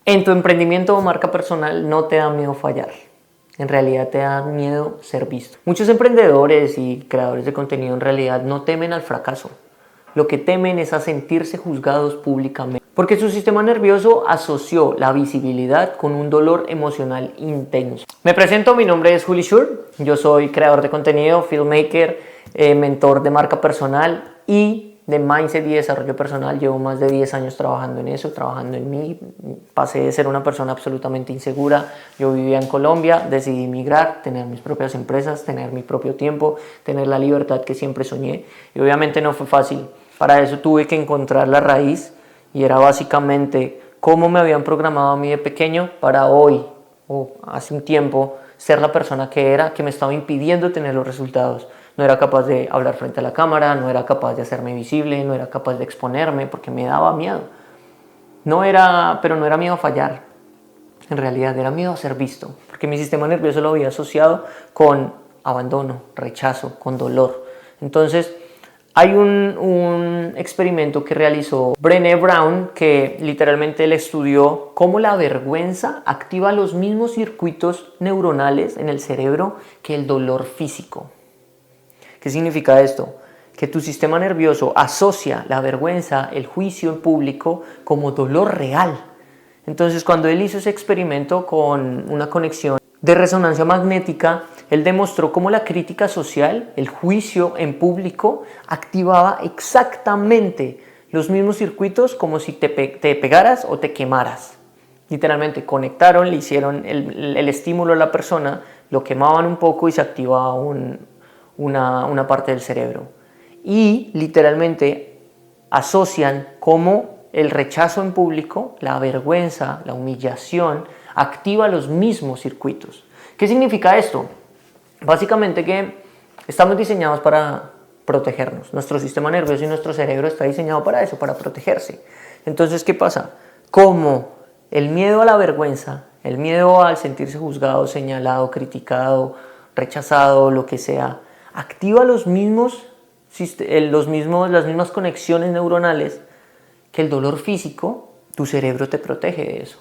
En tu emprendimiento o marca personal no te da miedo fallar. En realidad te da miedo ser visto. Muchos emprendedores y creadores de contenido en realidad no temen al fracaso. Lo que temen es a sentirse juzgados públicamente. Porque su sistema nervioso asoció la visibilidad con un dolor emocional intenso. Me presento, mi nombre es Juli Schur. Yo soy creador de contenido, filmmaker, mentor de marca personal y de mindset y desarrollo personal. Llevo más de 10 años trabajando en eso, trabajando en mí. Pasé de ser una persona absolutamente insegura. Yo vivía en Colombia, decidí emigrar, tener mis propias empresas, tener mi propio tiempo, tener la libertad que siempre soñé. Y obviamente no fue fácil. Para eso tuve que encontrar la raíz y era básicamente cómo me habían programado a mí de pequeño para hoy o hace un tiempo ser la persona que era, que me estaba impidiendo tener los resultados. No era capaz de hablar frente a la cámara, no era capaz de hacerme visible, no era capaz de exponerme porque me daba miedo. Pero no era miedo a fallar. En realidad era miedo a ser visto, porque mi sistema nervioso lo había asociado con abandono, rechazo, con dolor. Entonces, hay un experimento que realizó Brené Brown que literalmente él estudió cómo la vergüenza activa los mismos circuitos neuronales en el cerebro que el dolor físico. ¿Qué significa esto? Que tu sistema nervioso asocia la vergüenza, el juicio en público como dolor real. Entonces, cuando él hizo ese experimento con una conexión de resonancia magnética, él demostró cómo la crítica social, el juicio en público, activaba exactamente los mismos circuitos como si te pegaras o te quemaras. Literalmente conectaron, le hicieron el estímulo a la persona, lo quemaban un poco y se activaba una parte del cerebro. Y literalmente asocian cómo el rechazo en público, la vergüenza, la humillación, activa los mismos circuitos. ¿Qué significa esto? Básicamente que estamos diseñados para protegernos. Nuestro sistema nervioso y nuestro cerebro está diseñado para eso, para protegerse. Entonces, ¿qué pasa? Como el miedo a la vergüenza, el miedo al sentirse juzgado, señalado, criticado, rechazado, lo que sea, activa las mismas conexiones neuronales que el dolor físico, tu cerebro te protege de eso.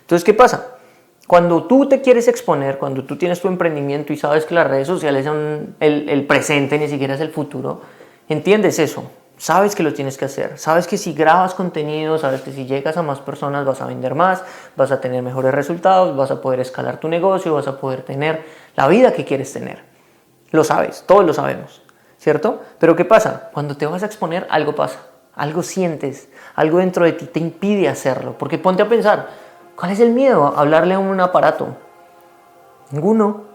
Entonces, ¿qué pasa? Cuando tú te quieres exponer, cuando tú tienes tu emprendimiento y sabes que las redes sociales son el presente, ni siquiera es el futuro, entiendes eso, sabes que lo tienes que hacer, sabes que si grabas contenido, sabes que si llegas a más personas vas a vender más, vas a tener mejores resultados, vas a poder escalar tu negocio, vas a poder tener la vida que quieres tener. Lo sabes, todos lo sabemos, ¿cierto? Pero ¿qué pasa? Cuando te vas a exponer, algo pasa, algo sientes, algo dentro de ti te impide hacerlo, porque ponte a pensar, ¿cuál es el miedo a hablarle a un aparato? Ninguno.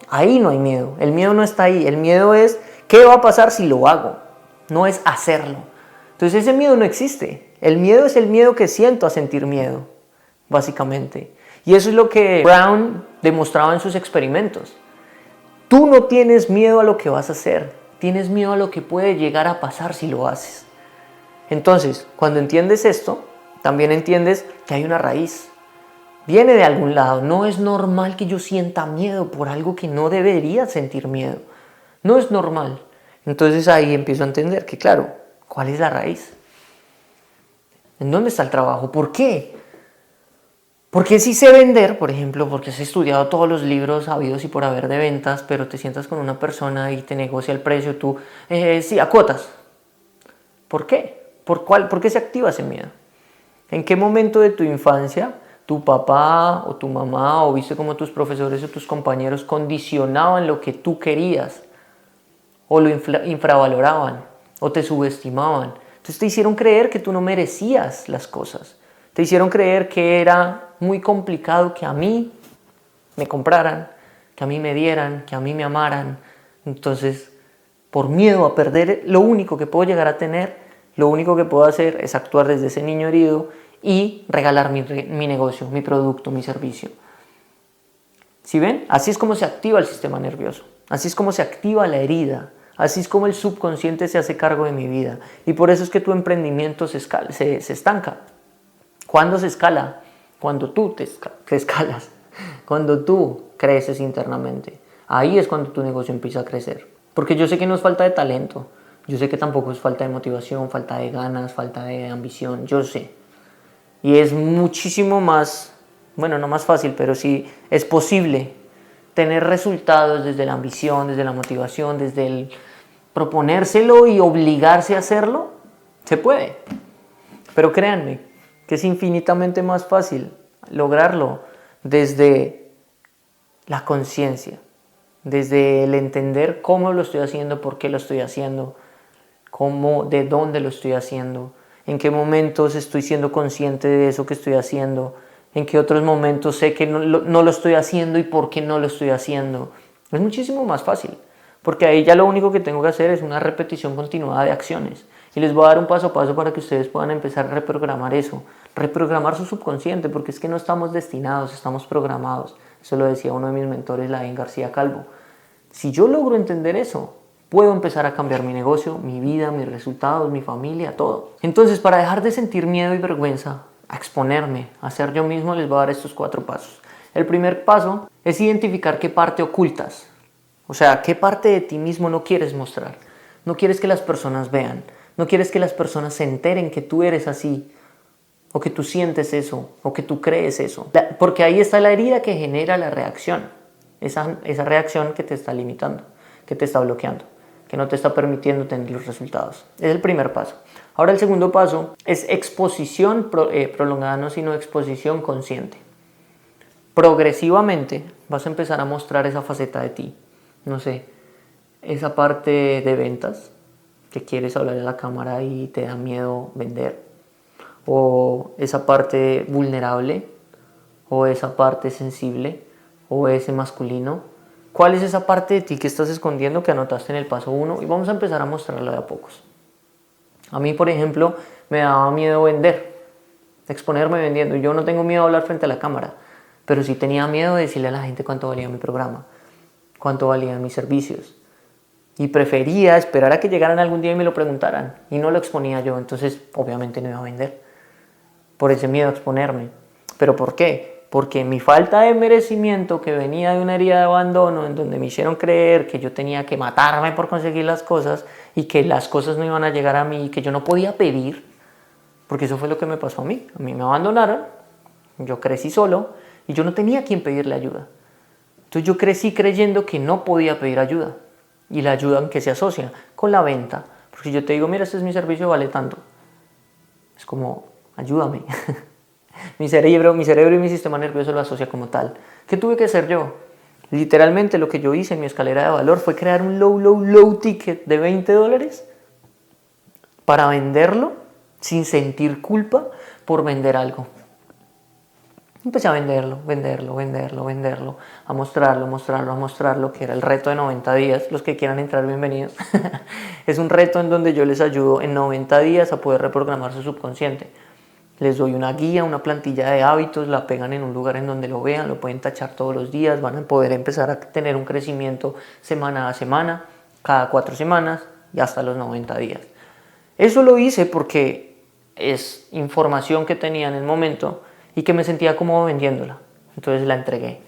Ahí no hay miedo. El miedo no está ahí. El miedo es ¿qué va a pasar si lo hago? No es hacerlo. Entonces ese miedo no existe. El miedo es el miedo que siento a sentir miedo, básicamente. Y eso es lo que Brown demostraba en sus experimentos. Tú no tienes miedo a lo que vas a hacer. Tienes miedo a lo que puede llegar a pasar si lo haces. Entonces, cuando entiendes esto, también entiendes que hay una raíz. Viene de algún lado. No es normal que yo sienta miedo por algo que no debería sentir miedo. No es normal. Entonces ahí empiezo a entender que, claro, ¿cuál es la raíz? ¿En dónde está el trabajo? ¿Por qué? Porque sí sé vender, por ejemplo, porque has estudiado todos los libros habidos y por haber de ventas, pero te sientas con una persona y te negocia el precio, tú, sí, a cuotas. ¿Por qué? ¿Por qué se activa ese miedo? ¿En qué momento de tu infancia tu papá o tu mamá o viste cómo tus profesores o tus compañeros condicionaban lo que tú querías o lo infravaloraban o te subestimaban? Entonces te hicieron creer que tú no merecías las cosas. Te hicieron creer que era muy complicado que a mí me compraran, que a mí me dieran, que a mí me amaran. Entonces, por miedo a perder lo único que puedo llegar a tener, lo único que puedo hacer es actuar desde ese niño herido y regalar mi negocio, mi producto, mi servicio. ¿Sí ven? Así es como se activa el sistema nervioso. Así es como se activa la herida. Así es como el subconsciente se hace cargo de mi vida. Y por eso es que tu emprendimiento se estanca. ¿Cuándo se escala? Cuando tú te escalas. Cuando tú creces internamente. Ahí es cuando tu negocio empieza a crecer. Porque yo sé que no es falta de talento. Yo sé que tampoco es falta de motivación, falta de ganas, falta de ambición. Yo sé. Y es muchísimo más, bueno, no más fácil, pero sí es posible tener resultados desde la ambición, desde la motivación, desde el proponérselo y obligarse a hacerlo. Se puede. Pero créanme que es infinitamente más fácil lograrlo desde la conciencia, desde el entender cómo lo estoy haciendo, por qué lo estoy haciendo, cómo, de dónde lo estoy haciendo, en qué momentos estoy siendo consciente de eso que estoy haciendo, en qué otros momentos sé que no lo estoy haciendo y por qué no lo estoy haciendo. Es muchísimo más fácil, porque ahí ya lo único que tengo que hacer es una repetición continuada de acciones. Y les voy a dar un paso a paso para que ustedes puedan empezar a reprogramar eso, reprogramar su subconsciente, porque es que no estamos destinados, estamos programados. Eso lo decía uno de mis mentores, Lavín García Calvo. Si yo logro entender eso, puedo empezar a cambiar mi negocio, mi vida, mis resultados, mi familia, todo. Entonces, para dejar de sentir miedo y vergüenza, a exponerme, a ser yo mismo, les voy a dar estos 4 pasos. El primer paso es identificar qué parte ocultas. O sea, qué parte de ti mismo no quieres mostrar. No quieres que las personas vean. No quieres que las personas se enteren que tú eres así, o que tú sientes eso, o que tú crees eso. Porque ahí está la herida que genera la reacción. Esa reacción que te está limitando, que te está bloqueando, que no te está permitiendo tener los resultados. Es el primer paso. Ahora el segundo paso es exposición prolongada, no sino exposición consciente. Progresivamente vas a empezar a mostrar esa faceta de ti. No sé, esa parte de ventas, que quieres hablar a la cámara y te da miedo vender, o esa parte vulnerable, o esa parte sensible, o ese masculino. ¿Cuál es esa parte de ti que estás escondiendo que anotaste en el paso 1? Y vamos a empezar a mostrarla de a pocos. A mí, por ejemplo, me daba miedo vender, exponerme vendiendo. Yo no tengo miedo a hablar frente a la cámara, pero sí tenía miedo de decirle a la gente cuánto valía mi programa, cuánto valían mis servicios. Y prefería esperar a que llegaran algún día y me lo preguntaran. Y no lo exponía yo, entonces obviamente no iba a vender. Por ese miedo a exponerme. ¿Pero por qué? Porque mi falta de merecimiento, que venía de una herida de abandono, en donde me hicieron creer que yo tenía que matarme por conseguir las cosas y que las cosas no iban a llegar a mí y que yo no podía pedir, porque eso fue lo que me pasó a mí. A mí me abandonaron, yo crecí solo y yo no tenía a quien pedirle ayuda. Entonces yo crecí creyendo que no podía pedir ayuda. Y la ayuda en que se asocia con la venta. Porque si yo te digo, mira, este es mi servicio, vale tanto. Es como, ayúdame. Mi cerebro y mi sistema nervioso lo asocia como tal. ¿Qué tuve que hacer yo? Literalmente lo que yo hice en mi escalera de valor fue crear un low ticket de $20 para venderlo sin sentir culpa por vender algo. Empecé a venderlo, a mostrarlo, que era el reto de 90 días. Los que quieran entrar, bienvenidos. Es un reto en donde yo les ayudo en 90 días a poder reprogramar su subconsciente. Les doy una guía, una plantilla de hábitos, la pegan en un lugar en donde lo vean, lo pueden tachar todos los días, van a poder empezar a tener un crecimiento semana a semana, cada 4 semanas y hasta los 90 días. Eso lo hice porque es información que tenía en el momento y que me sentía cómodo vendiéndola. Entonces la entregué.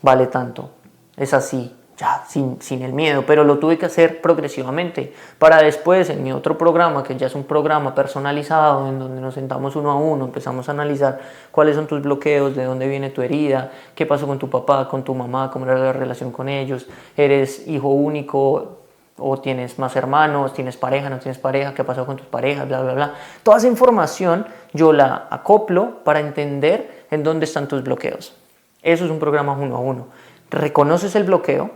Vale tanto. Es así, ya, sin el miedo, pero lo tuve que hacer progresivamente para después en mi otro programa, que ya es un programa personalizado en donde nos sentamos uno a uno, empezamos a analizar cuáles son tus bloqueos, de dónde viene tu herida, qué pasó con tu papá, con tu mamá, cómo era la relación con ellos, eres hijo único o tienes más hermanos, tienes pareja, no tienes pareja, qué pasó con tus parejas, bla, bla, bla. Toda esa información yo la acoplo para entender en dónde están tus bloqueos. Eso es un programa 1 a 1. Reconoces el bloqueo,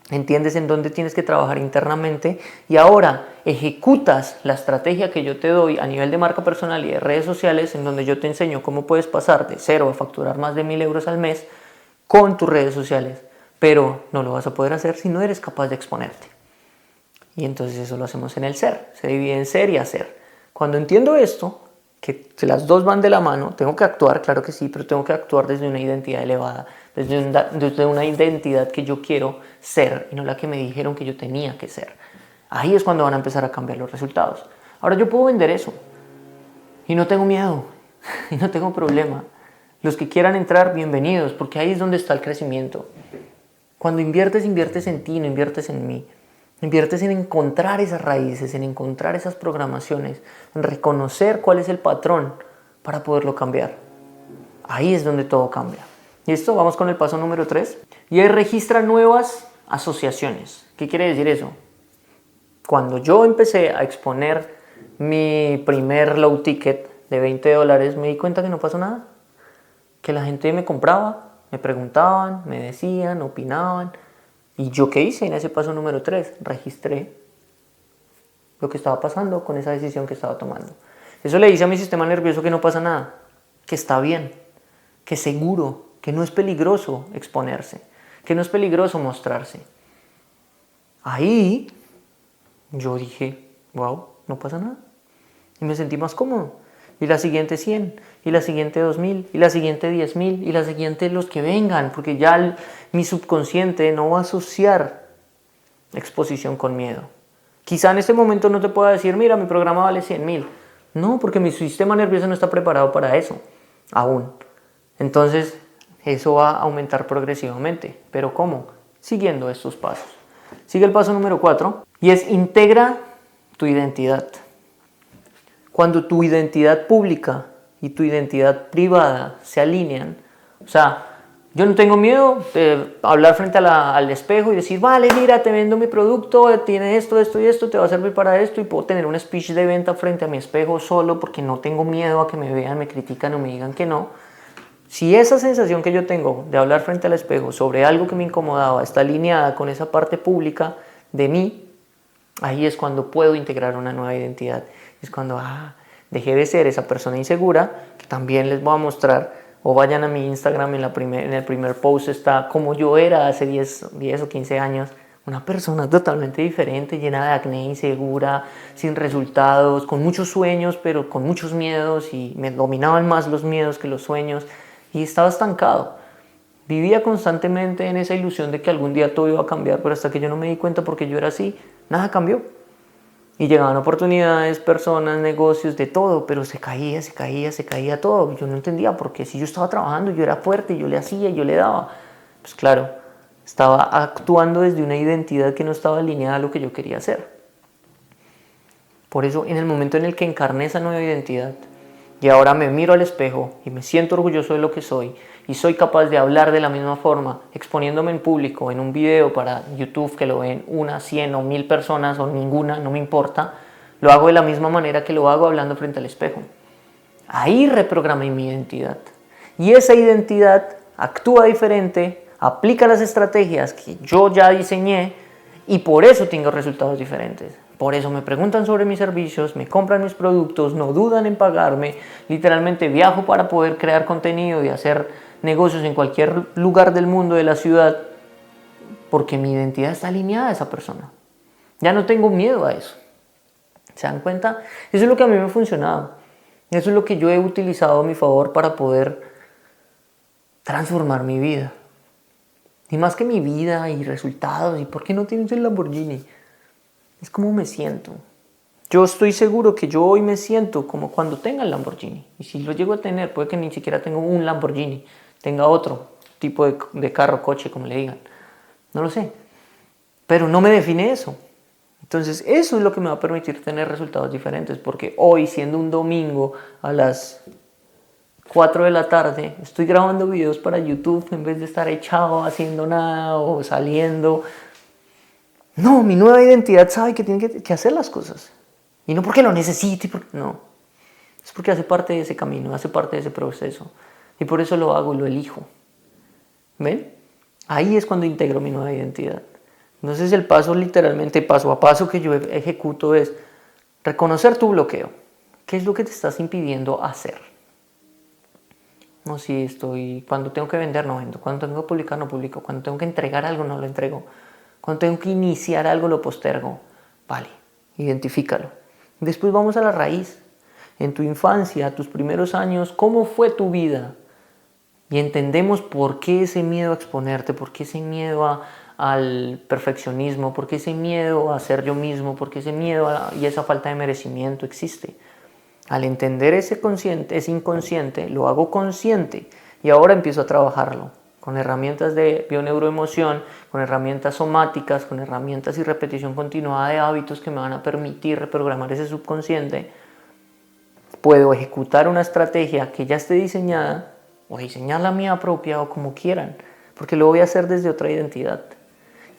entiendes en dónde tienes que trabajar internamente y ahora ejecutas la estrategia que yo te doy a nivel de marca personal y de redes sociales, en donde yo te enseño cómo puedes pasar de 0 a facturar más de 1.000 euros al mes con tus redes sociales. Pero no lo vas a poder hacer si no eres capaz de exponerte. Y entonces eso lo hacemos en el ser, se divide en ser y hacer. Cuando entiendo esto, que las dos van de la mano, tengo que actuar, claro que sí, pero tengo que actuar desde una identidad elevada, desde una identidad que yo quiero ser y no la que me dijeron que yo tenía que ser. Ahí es cuando van a empezar a cambiar los resultados. Ahora yo puedo vender eso y no tengo miedo y no tengo problema. Los que quieran entrar, bienvenidos, porque ahí es donde está el crecimiento. Cuando inviertes en ti, no inviertes en mí. Inviertes en encontrar esas raíces, en encontrar esas programaciones, en reconocer cuál es el patrón para poderlo cambiar. Ahí es donde todo cambia. ¿Listo? Vamos con el paso número 3. Y ahí registra nuevas asociaciones. ¿Qué quiere decir eso? Cuando yo empecé a exponer mi primer low ticket de $20, me di cuenta que no pasó nada. Que la gente me compraba, me preguntaban, me decían, opinaban. ¿Y yo qué hice en ese paso número 3? Registré lo que estaba pasando con esa decisión que estaba tomando. Eso le dice a mi sistema nervioso que no pasa nada, que está bien, que es seguro, que no es peligroso exponerse, que no es peligroso mostrarse. Ahí yo dije, wow, no pasa nada. Y me sentí más cómodo. Y la siguiente 100, y la siguiente 2000, y la siguiente 10,000, y la siguiente los que vengan, porque ya mi subconsciente no va a asociar exposición con miedo. Quizá en este momento no te pueda decir, mira, mi programa vale 100,000. No, porque mi sistema nervioso no está preparado para eso, aún. Entonces, eso va a aumentar progresivamente. ¿Pero cómo? Siguiendo estos pasos. Sigue el paso número 4, y es integra tu identidad. Cuando tu identidad pública y tu identidad privada se alinean, o sea, yo no tengo miedo de hablar frente al espejo y decir, vale, mira, te vendo mi producto, tiene esto, esto y esto, te va a servir para esto, y puedo tener un speech de venta frente a mi espejo solo porque no tengo miedo a que me vean, me critican o me digan que no. Si esa sensación que yo tengo de hablar frente al espejo sobre algo que me incomodaba está alineada con esa parte pública de mí, ahí es cuando puedo integrar una nueva identidad. Es cuando dejé de ser esa persona insegura, que también les voy a mostrar, o vayan a mi Instagram, en el primer post está como yo era hace 10 o 15 años, una persona totalmente diferente, llena de acné, insegura, sin resultados, con muchos sueños, pero con muchos miedos, y me dominaban más los miedos que los sueños, y estaba estancado. Vivía constantemente en esa ilusión de que algún día todo iba a cambiar, pero hasta que yo no me di cuenta porque yo era así, nada cambió. Y llegaban oportunidades, personas, negocios, de todo, pero se caía todo. Yo no entendía por qué. Si yo estaba trabajando, yo era fuerte, yo le hacía, yo le daba. Pues claro, estaba actuando desde una identidad que no estaba alineada a lo que yo quería hacer. Por eso, en el momento en el que encarné esa nueva identidad, y ahora me miro al espejo y me siento orgulloso de lo que soy, y soy capaz de hablar de la misma forma, exponiéndome en público, en un video para YouTube que lo ven 1, 100 o 1000 personas o ninguna, no me importa, lo hago de la misma manera que lo hago hablando frente al espejo. Ahí reprogramé mi identidad. Y esa identidad actúa diferente, aplica las estrategias que yo ya diseñé, y por eso tengo resultados diferentes. Por eso me preguntan sobre mis servicios, me compran mis productos, no dudan en pagarme. Literalmente viajo para poder crear contenido y hacer negocios en cualquier lugar del mundo, de la ciudad, porque mi identidad está alineada a esa persona. Ya no tengo miedo a eso. ¿Se dan cuenta? Eso es lo que a mí me ha funcionado. Eso es lo que yo he utilizado a mi favor para poder transformar mi vida. Y más que mi vida y resultados, y por qué no tienes el Lamborghini, es como me siento. Yo estoy seguro que yo hoy me siento como cuando tenga el Lamborghini. Y si lo llego a tener, puede que ni siquiera tenga un Lamborghini, tenga otro tipo de carro, coche, como le digan. No lo sé. Pero no me define eso. Entonces eso es lo que me va a permitir tener resultados diferentes. Porque hoy, siendo un domingo a las 4 de la tarde, estoy grabando videos para YouTube en vez de estar echado haciendo nada o saliendo. No, mi nueva identidad sabe que tiene que hacer las cosas. Y no porque lo necesite, no. Es porque hace parte de ese camino, hace parte de ese proceso. Y por eso lo hago y lo elijo. ¿Ven? Ahí es cuando integro mi nueva identidad. Entonces el paso literalmente, paso a paso que yo ejecuto es reconocer tu bloqueo. ¿Qué es lo que te estás impidiendo hacer? No, si cuando tengo que vender, no vendo. Cuando tengo que publicar, no publico. Cuando tengo que entregar algo, no lo entrego. Cuando tengo que iniciar algo, lo postergo. Vale, identifícalo. Después vamos a la raíz. En tu infancia, tus primeros años, ¿cómo fue tu vida? Y entendemos por qué ese miedo a exponerte, por qué ese miedo al perfeccionismo, por qué ese miedo a ser yo mismo, por qué ese miedo y esa falta de merecimiento existe. Al entender ese inconsciente, lo hago consciente y ahora empiezo a trabajarlo con herramientas de bioneuroemoción, con herramientas somáticas, con herramientas y repetición continuada de hábitos que me van a permitir reprogramar ese subconsciente puedo ejecutar una estrategia que ya esté diseñada o diseñar la mía propia o como quieran, porque lo voy a hacer desde otra identidad.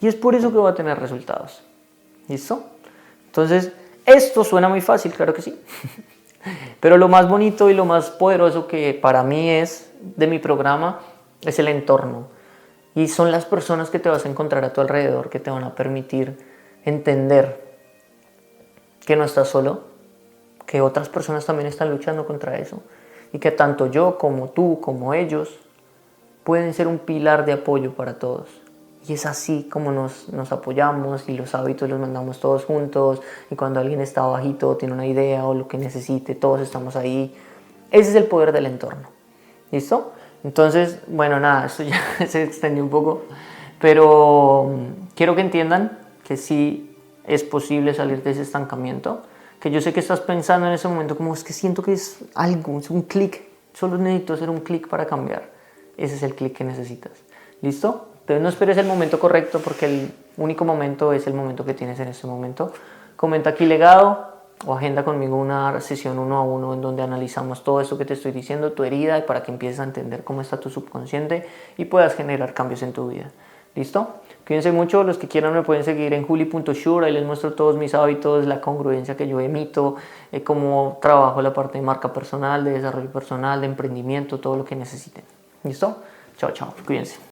Y es por eso que voy a tener resultados. ¿Listo? Entonces, esto suena muy fácil, claro que sí. Pero lo más bonito y lo más poderoso que para mí es de mi programa es el entorno. Y son las personas que te vas a encontrar a tu alrededor que te van a permitir entender que no estás solo, que otras personas también están luchando contra eso y que tanto yo como tú, como ellos, pueden ser un pilar de apoyo para todos. Y es así como nos apoyamos y los hábitos los mandamos todos juntos y cuando alguien está bajito, tiene una idea o lo que necesite, todos estamos ahí. Ese es el poder del entorno. ¿Listo? Entonces, bueno, nada, esto ya se extendió un poco, pero quiero que entiendan que sí es posible salir de ese estancamiento, que yo sé que estás pensando en ese momento como es que siento que es algo, es un clic, solo necesito hacer un clic para cambiar. Ese es el clic que necesitas. ¿Listo? Entonces no esperes el momento correcto porque el único momento es el momento que tienes en este momento. Comenta aquí legado o agenda conmigo una sesión 1 a 1 en donde analizamos todo esto que te estoy diciendo, tu herida, para que empieces a entender cómo está tu subconsciente y puedas generar cambios en tu vida. ¿Listo? Cuídense mucho, los que quieran me pueden seguir en juli.shure, ahí les muestro todos mis hábitos, la congruencia que yo emito, cómo trabajo la parte de marca personal, de desarrollo personal, de emprendimiento, todo lo que necesiten. ¿Listo? Chao, chao, cuídense.